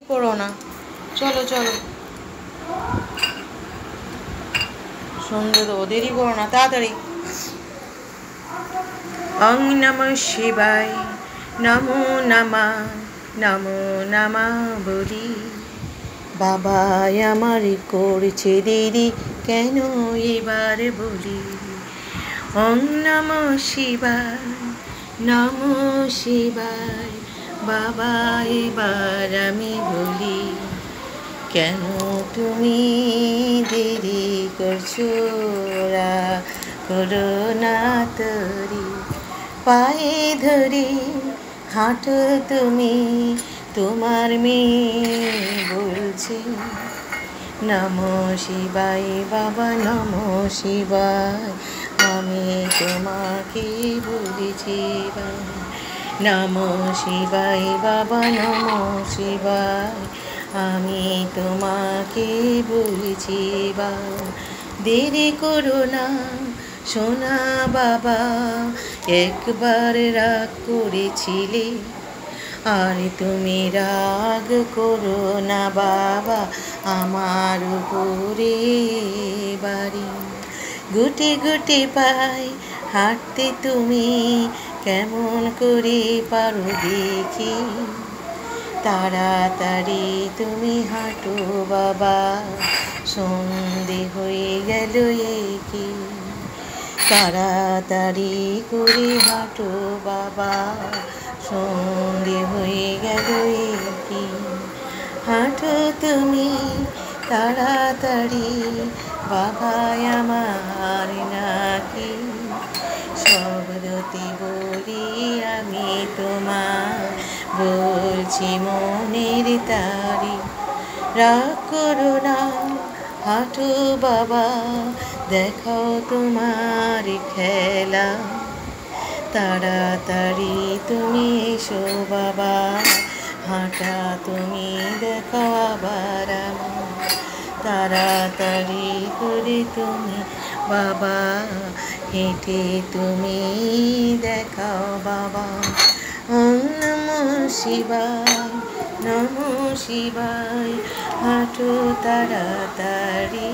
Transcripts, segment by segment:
করো না, চলো চলো, সন্ধে দেবো, দেরি করো না, তাড়াতাড়ি। অং নমঃ শিবায়, নমো নমঃ, নমো নমঃ বলি। বাবাই আমার করছে দেরি, কেন এবার বলি। ওং নমঃ শিবায়, নমো শিবায়, বাবা এবার আমি বলি। কেন তুমি দেরি করছো, করো না তরি। পায়ে ধরে হাঁটো তুমি, তোমার মেয়ে বলছে। নমঃ শিবায় বাবা, নমঃ শিবায়, আমি তোমাকে বলেছি। নমঃ শিবায় বাবা, নমঃ শিবায়, আমি তোমাকে বলেছি। দেরি করো না সোনা বাবা, একবার রাগ করেছিলে, আর তুমি রাগ করো না বাবা আমার উপরে। বাড়ি গুটি গুটি পাই হাঁটতে তুমি, কেমন করে পারো দেখি। তাড়াতাড়ি তুমি হাঁটো বাবা, সন্ধে হয়ে গেল কি। তাড়াতাড়ি করে হাঁটো বাবা, সন্ধে হয়ে গেল কি। হাঁটো তুমি তাড়াতাড়ি বাবা আমার নাকি। শব্দটি বলি আমি তোমার, বলছি মনের তারি। রাগ করো না হাঁটো বাবা, দেখাও তোমার খেলা। তাড়াতাড়ি তুমি এসো বাবা, হাঁটা তুমি দেখাও আবার আমার। তাড়াতাড়ি করে তুমি বাবা, হেঁটে তুমি দেখাও বাবা। ওং নমঃ শিবায়, নমঃ শিবায়, হাঁটো তাড়াতাড়ি।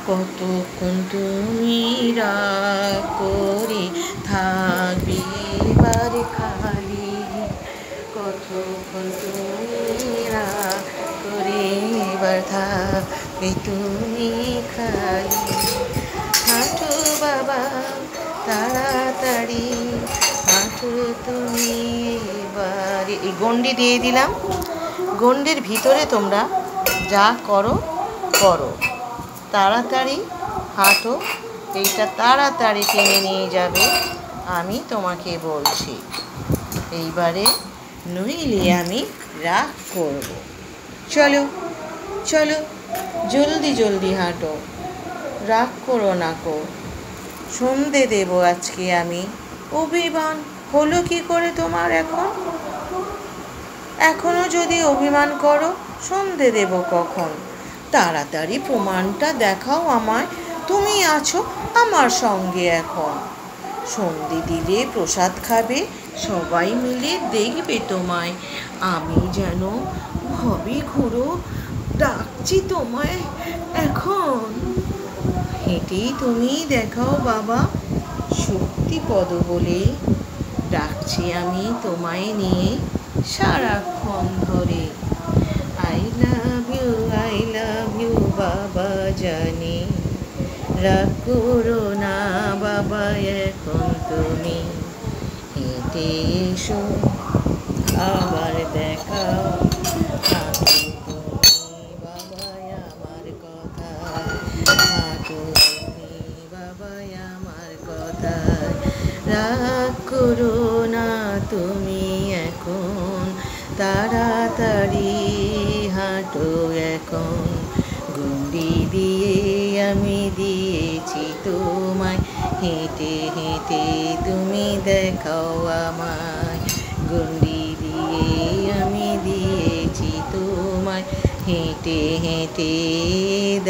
কতক্ষণ তুমি রাগ করে থাকবে এবার খালি, কতক্ষণ তুমি রাগ করে এবার থাকবে তুমি খালি। হাঁটো বাবা তাড়াতাড়ি, হাঁটো তুমি এবার। এই গন্ডি দিয়ে দিলাম, গন্ডির ভিতরে তোমরা যা করো করো, তাড়াতাড়ি হাঁটো। এইটা তাড়াতাড়ি টেনে নিয়ে যাবে, আমি তোমাকে বলছি। এইবারে নইলে আমি রাগ করব। চলো চলো, জলদি জলদি হাঁটো, রাগ করো না কো। সন্ধে দেব আজকে আমি। অভিমান হলো কি করে তোমার এখন? এখনো যদি অভিমান করো, সন্ধে দেব কখন? তাড়াতাড়ি প্রমাণটা দেখাও আমায়, তুমি আছো আমার সঙ্গে এখন। সন্ধে দিলে প্রসাদ খাবে, সবাই মিলে দেখবে তোমায়। আমি যেন ভবে ঘুরো, ডাকছি তোমায় এখন। হেঁটেই তুমি দেখাও বাবা, শক্তিপদ বলে ডাকছি আমি তোমায় নিয়ে সারাক্ষণ ধরে। আই লাভ ইউ বাবা জানি, রাগ করো না বাবা এখন তুমি। হেঁটে এসো আবার দেখাও, হাঁটো তুমি বাবা আমার কথা, হাঁটো তুমি বাবা আমার কথা। রাগ করো না তুমি এখন, তাড়াতাড়ি হাঁটো এখন। গন্ডি দিয়ে আমি দিয়েছি তোমায়, হেঁটে হেঁটে তুমি দেখাও আমায়। গন্ডি দিয়ে আমি দিয়েছি তোমায়, হেঁটে হেঁটে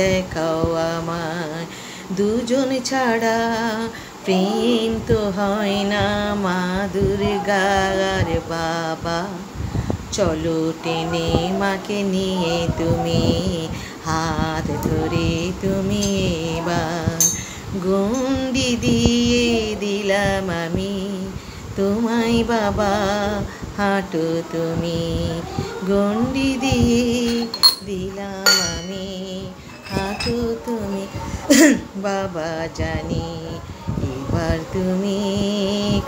দেখাও আমায়। দুজন ছাড়া প্রেম তো হয় না মা দুর্গার বাবা, চলো টেনে মাকে নিয়ে তুমি, হাত ধরে তুমি এবার। গণ্ডি দিয়ে দিলাম আমি তোমায় বাবা, হাঁটো তুমি। গণ্ডি দিয়ে দিলাম আমি, হাঁটো তুমি বাবা জানি। এবার তুমি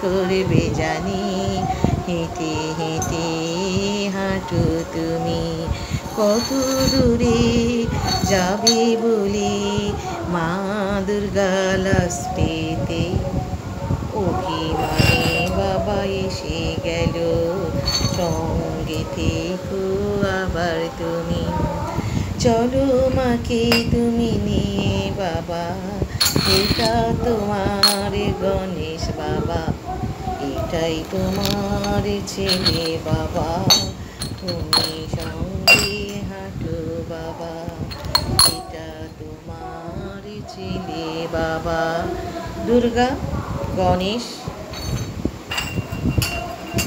করবে জানি, হেঁটে হেঁটে হাঁটো তুমি। কত দূরে যাবে বলে মা দুর্গা লাস্টেতে, অভিমানে বাবা এসে গেল, সঙ্গে থেকো আবার তুমি। চলো মাকে তুমি নিয়ে বাবা, এটা তোমার গণেশ বাবা, এটাই তোমার ছেলে বাবা, তুমি সঙ্গে হাঁটো বাবা, এটা তোমার ছেলে বাবা। দুর্গা গণেশ,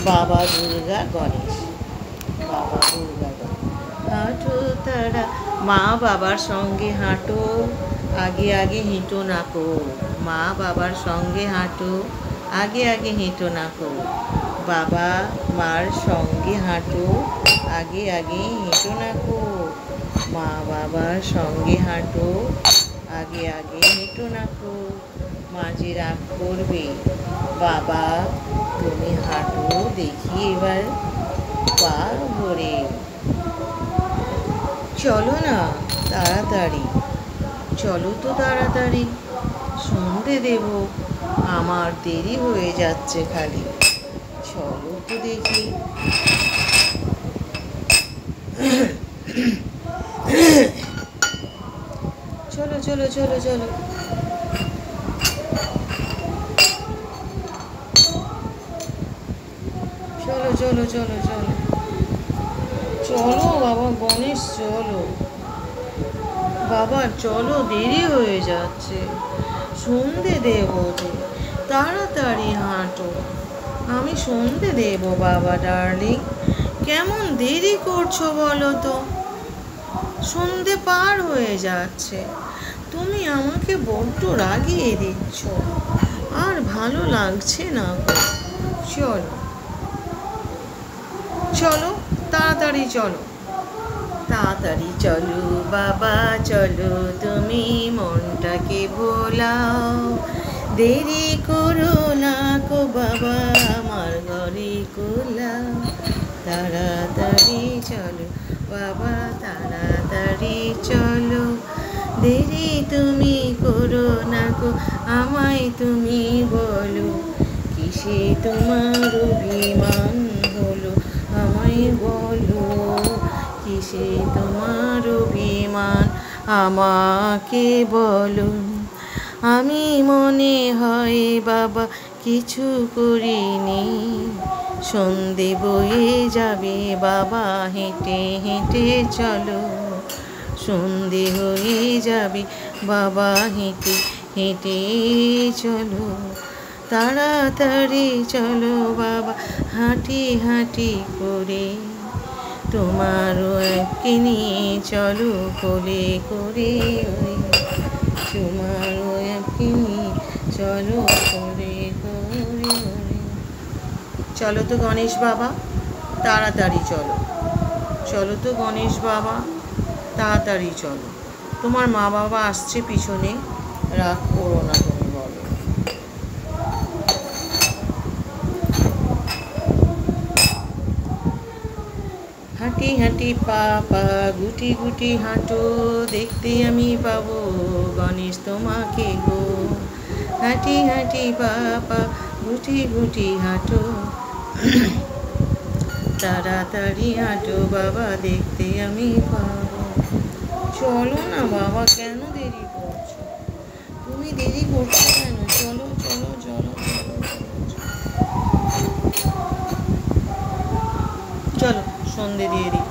বাবা দুর্গা গণেশ, বাবা দুর্গা গণেশ। হাঁটো তারা, মা বাবার সঙ্গে হাঁটো, আগে আগে হেঁটো না কো। মা বাবার সঙ্গে হাঁটো, আগে আগে হেঁটো না কো। বাবা মার সঙ্গে হাঁটো, আগে আগে হেঁটো না কো। মা বাবার সঙ্গে হাঁটো, আগে আগে হেঁটো না কো। মাঝে রাগ করবে বাবা, তুমি হাঁটো দেখি এবার পা ভরে। চলো না তাড়াতাড়ি, চলো তো তাড়াতাড়ি, সন্ধে দেব, আমার দেরি হয়ে যাচ্ছে খালি। চলো তো দেখি। চলো চলো চলো চলো। চলো চলো চলো চলো চলো বাবা গণেশ, চলো বাবা, চলো দেরি হয়ে যাচ্ছে, সন্ধে দেব যে, তাড়াতাড়ি হাঁটো, আমি সন্ধে দেব বাবা ডার্লিং। কেমন দেরি করছো বলো তো, সন্ধে পার হয়ে যাচ্ছে, তুমি আমাকে বড্ড রাগিয়ে দিচ্ছ, আর ভালো লাগছে না। চলো চলো তাড়াতাড়ি চলো, তাড়াতাড়ি চলো বাবা, চলো তুমি মনটাকে ভোলাও, দেরি করো না কো বাবা, আমার ঘরে কোলাও। তাড়াতাড়ি চলো বাবা, তাড়াতাড়ি চলো, দেরি তুমি করো না কো, আমায় তুমি বলো, কিসে তোমার অভিমান হলো, আমায় বলো, কিসে তোমার অভিমান, আমাকে বলো। আমি মনে হয় বাবা কিছু করিনি, সন্ধে বয়ে যাবে বাবা, হেঁটে হেঁটে চলো, সন্ধে হয়ে যাবে বাবা, হেঁটে হেঁটে চলো, তাড়াতাড়ি চলো বাবা, হাঁটি হাঁটি করে, তোমারও এককে নিয়ে চলো কোলে করে, ওই তোমারও এককে নিয়ে চলো কোলে করে। চলো তো গণেশ বাবা, তাড়াতাড়ি চলো, চলো তো গণেশ বাবা, তাড়াতাড়ি চলো, তোমার মা বাবা আসছে পিছনে, রাগ করো না তুমি বলো। হাঁটি হাঁটি পা পা গুটি গুটি হাঁটো, দেখতে আমি পাবো গণেশ তোমাকে গো। হাঁটি হাঁটি পা পা গুটি গুটি হাঁটো, তাড়াতাড়ি হাঁটো বাবা, দেখতে আমি পাবো। চলো না বাবা, কেন দেরি করছো, তুমি দেরি করছো কেন, চলো চলো চলো চলো চলো, সন্ধে দিয়ে দিই।